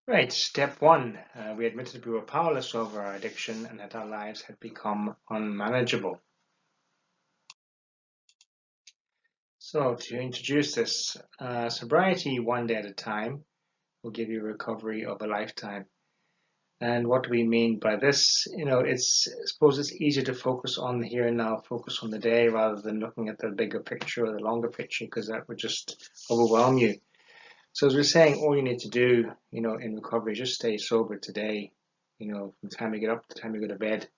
Right, step one, we admitted we were powerless over our addiction and that our lives had become unmanageable. So, to introduce this, sobriety one day at a time will give you recovery of a lifetime. And what do we mean by this? I suppose it's easier to focus on the here and now, focus on the day rather than looking at the bigger picture or the longer picture, because that would just overwhelm you. So as we're saying, all you need to do, in recovery, just stay sober today. From the time you get up to the time you go to bed,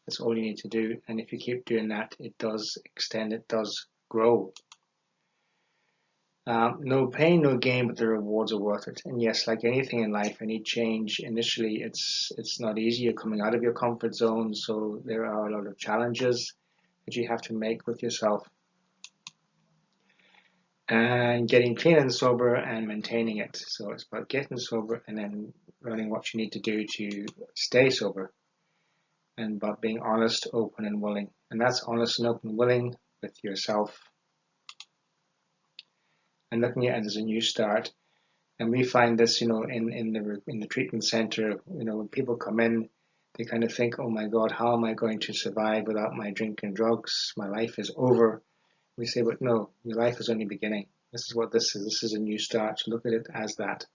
that's all you need to do. And if you keep doing that, it does extend, it does grow. No pain, no gain, but the rewards are worth it. And yes, like anything in life, any change initially, it's not easy. You're coming out of your comfort zone, so there are a lot of challenges that you have to make with yourself. And getting clean and sober and maintaining it. So it's about getting sober and then learning what you need to do to stay sober, and about being honest, open, and willing. And that's honest and open and willing with yourself and looking at it as a new start. And we find this, in the treatment center, when people come in, they kind of think, oh my God, how am I going to survive without my drink and drugs? My life is over. We say, but no, your life is only beginning. This is what this is. This is a new start. So look at it as that.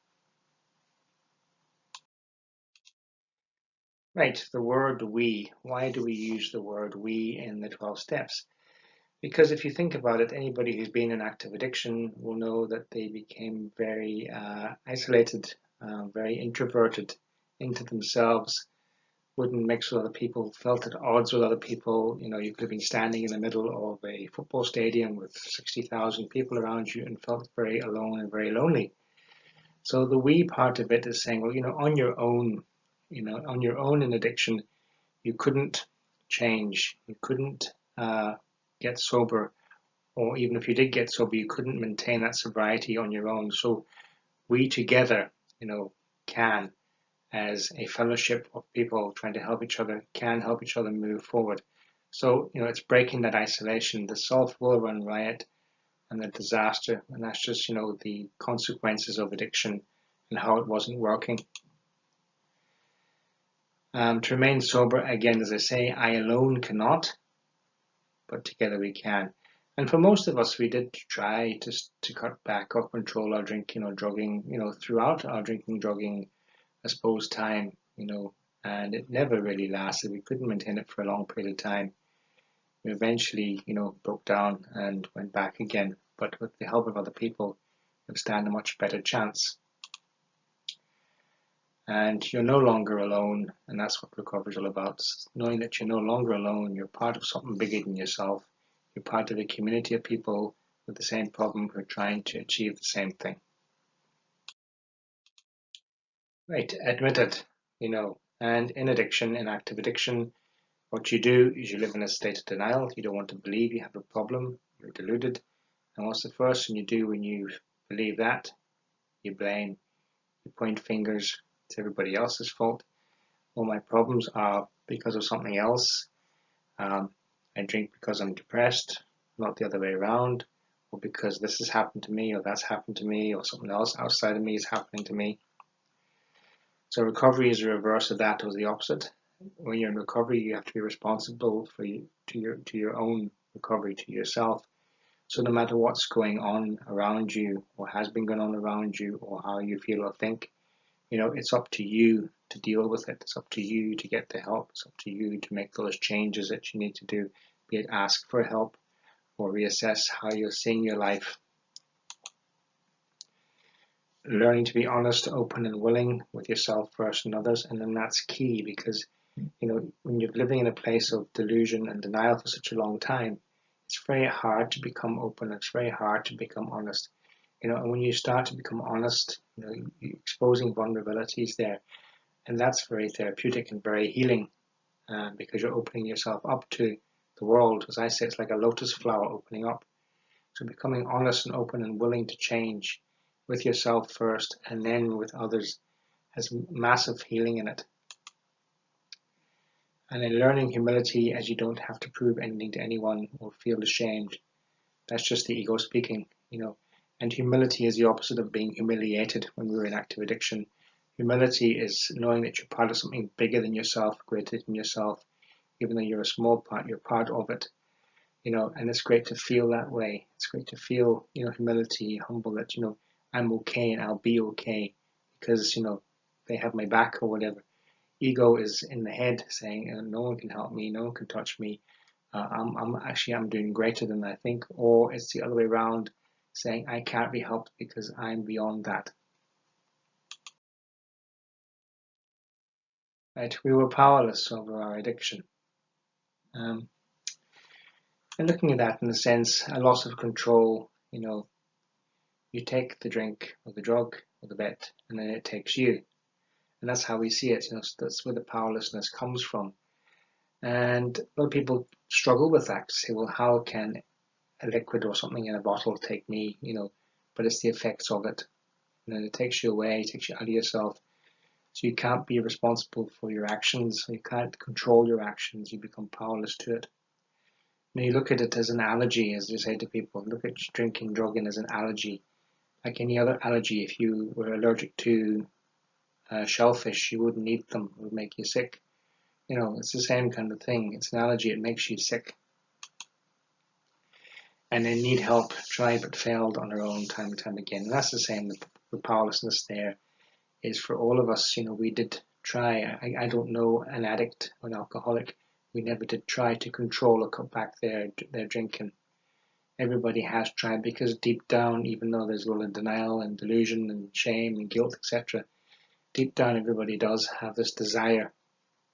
Right, the word we. Why do we use the word we in the 12 steps? Because if you think about it, anybody who's been in active addiction will know that they became very isolated, very introverted into themselves, wouldn't mix with other people, felt at odds with other people. You could have been standing in the middle of a football stadium with 60,000 people around you and felt very alone and very lonely. So the we part of it is saying, well, on your own, on your own in addiction, you couldn't change, you couldn't get sober, or even if you did get sober, you couldn't maintain that sobriety on your own. So we together, can, as a fellowship of people trying to help each other, can help each other move forward. So, it's breaking that isolation. The self will run riot and the disaster, and that's just, the consequences of addiction and how it wasn't working. To remain sober, again, as I say, I alone cannot, but together we can. And for most of us, we did try to cut back or control our drinking or drugging, throughout our drinking, drugging, I suppose, time, and it never really lasted. We couldn't maintain it for a long period of time. We eventually, broke down and went back again. But with the help of other people, we stand a much better chance. And you're no longer alone, and that's what recovery is all about. Knowing that you're no longer alone, you're part of something bigger than yourself. You're part of a community of people with the same problem who are trying to achieve the same thing. Right, admit it, And in addiction, in active addiction, what you do is you live in a state of denial. You don't want to believe you have a problem. You're deluded. And what's the first thing you do when you believe that? You blame. You point fingers. It's everybody else's fault. All my problems are because of something else. I drink because I'm depressed, not the other way around, or because this has happened to me, or that's happened to me, or something else outside of me is happening to me. So recovery is the reverse of that, or the opposite. When you're in recovery, you have to be responsible to your own recovery, to yourself. So no matter what's going on around you, or has been going on around you, or how you feel or think, it's up to you to deal with it. It's up to you to get the help. It's up to you to make those changes that you need to do, be it ask for help or reassess how you're seeing your life. Learning to be honest, open, and willing with yourself first and others, and then that's key because when you're living in a place of delusion and denial for such a long time, it's very hard to become open. It's very hard to become honest. And when you start to become honest, you're exposing vulnerabilities there, and that's very therapeutic and very healing because you're opening yourself up to the world. As I say, it's like a lotus flower opening up. So becoming honest and open and willing to change with yourself first and then with others has massive healing in it. And in learning humility, as you don't have to prove anything to anyone or feel ashamed, that's just the ego speaking, And humility is the opposite of being humiliated when we're in active addiction. Humility is knowing that you're part of something bigger than yourself, greater than yourself, even though you're a small part, you're part of it. And it's great to feel that way. It's great to feel, humility, humble that, I'm okay and I'll be okay because, they have my back or whatever. Ego is in the head saying, no one can help me, no one can touch me. I'm doing greater than I think. Or it's the other way around, saying I can't be helped because I'm beyond that. Right? We were powerless over our addiction. Um, and looking at that in a sense, a loss of control, you take the drink or the drug or the bet, and then it takes you. And that's how we see it. That's where the powerlessness comes from. And a lot of people struggle with that. Say, well, how can a liquid or something in a bottle take me? But it's the effects of it. And then it takes you away, it takes you out of yourself. So you can't be responsible for your actions. You can't control your actions. You become powerless to it. Now you look at it as an allergy, as you say to people. Look at drinking, drugging as an allergy. Like any other allergy, if you were allergic to shellfish, you wouldn't eat them. It would make you sick. It's the same kind of thing. It's an allergy. It makes you sick. And they need help, tried but failed on their own time and time again. And that's the same. The powerlessness there is for all of us. We did try. I don't know an addict or an alcoholic. We never did try to control or cut back their drinking. Everybody has tried because deep down, even though there's a lot of denial and delusion and shame and guilt, etc., deep down everybody does have this desire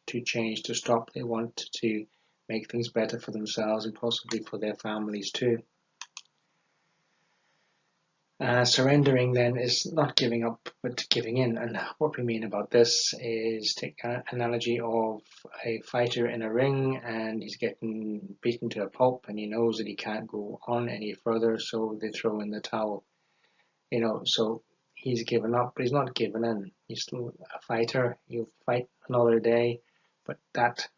to change, to stop. They want to make things better for themselves and possibly for their families too. Surrendering then is not giving up, but giving in. And what we mean about this is take an analogy of a fighter in a ring and he's getting beaten to a pulp and he knows that he can't go on any further, so they throw in the towel. So he's given up, but he's not given in. He's still a fighter. He'll fight another day, but that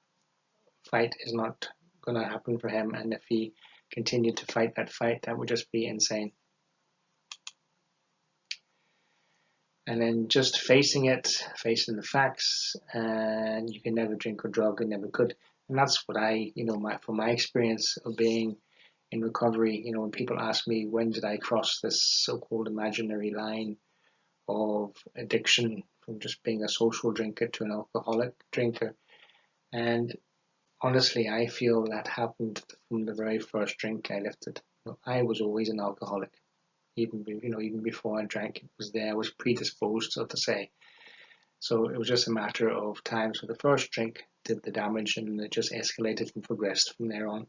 fight is not going to happen for him. And if he continued to fight that fight, that would just be insane. And then just facing it, facing the facts, and you can never drink or drug and never could. And that's what from my experience of being in recovery, when people ask me, when did I cross this so-called imaginary line of addiction from just being a social drinker to an alcoholic drinker? And honestly, I feel that happened from the very first drink I lifted. I was always an alcoholic. Even before I drank, it was there. I was predisposed, so to say. So it was just a matter of time. So the first drink did the damage, and it just escalated and progressed from there on.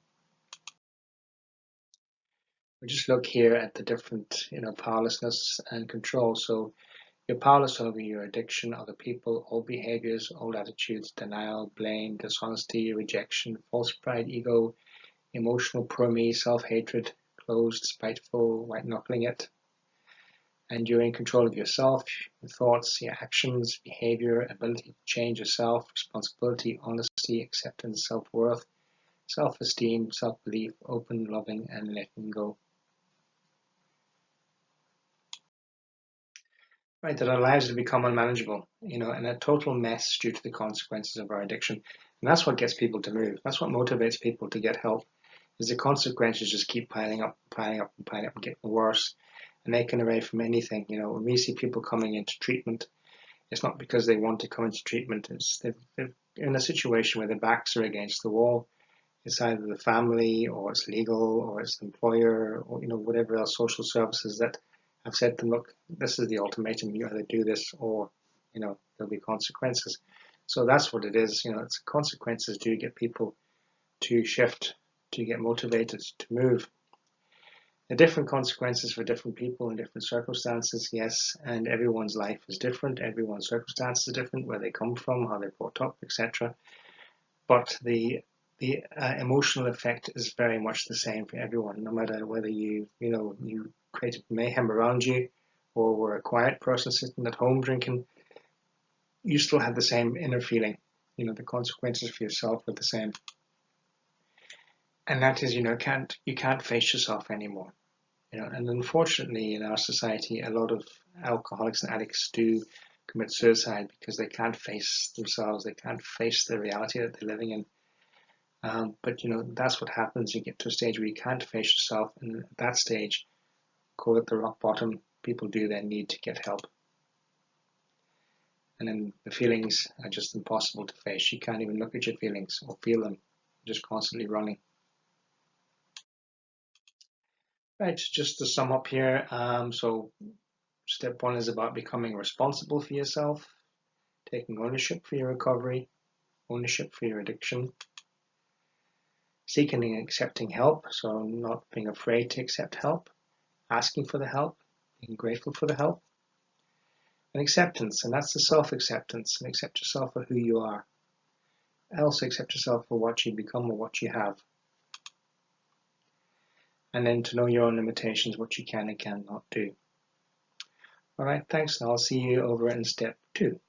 We just look here at the different, powerlessness and control. So you're powerless over your addiction, other people, all behaviors, all attitudes, denial, blame, dishonesty, rejection, false pride, ego, emotional poor me, self-hatred, closed, spiteful, white-knuckling it. And you're in control of yourself, your thoughts, your actions, behavior, ability to change yourself, responsibility, honesty, acceptance, self-worth, self-esteem, self-belief, open, loving, and letting go. Right, that our lives have become unmanageable, and a total mess due to the consequences of our addiction. And that's what gets people to move. That's what motivates people to get help, is the consequences just keep piling up, piling up, and piling up and getting worse. And they can array from anything. When we see people coming into treatment, it's not because they want to come into treatment. It's they're in a situation where their backs are against the wall. It's either the family, or it's legal, or it's the employer, or whatever else, social services that have said to them, look, this is the ultimatum. You either do this, or there'll be consequences. So that's what it is. It's consequences do get people to shift, to get motivated, to move. The different consequences for different people in different circumstances, yes, and everyone's life is different, everyone's circumstances are different, where they come from, how they're brought up, etc. But the emotional effect is very much the same for everyone, no matter whether you created mayhem around you or were a quiet person sitting at home drinking. You still have the same inner feeling. The consequences for yourself are the same, and that is you can't face yourself anymore. And unfortunately, in our society, a lot of alcoholics and addicts do commit suicide because they can't face themselves, they can't face the reality that they're living in. But that's what happens. You get to a stage where you can't face yourself, and at that stage, call it the rock bottom, people do then need to get help. And then the feelings are just impossible to face. You can't even look at your feelings or feel them. You're just constantly running. Right, just to sum up here, so step one is about becoming responsible for yourself, taking ownership for your recovery, ownership for your addiction, seeking and accepting help, so not being afraid to accept help, asking for the help, being grateful for the help, and acceptance, and that's the self-acceptance, and accept yourself for who you are. Also accept yourself for what you become or what you have. And then to know your own limitations, what you can and cannot do. All right, thanks, and I'll see you over in step 2.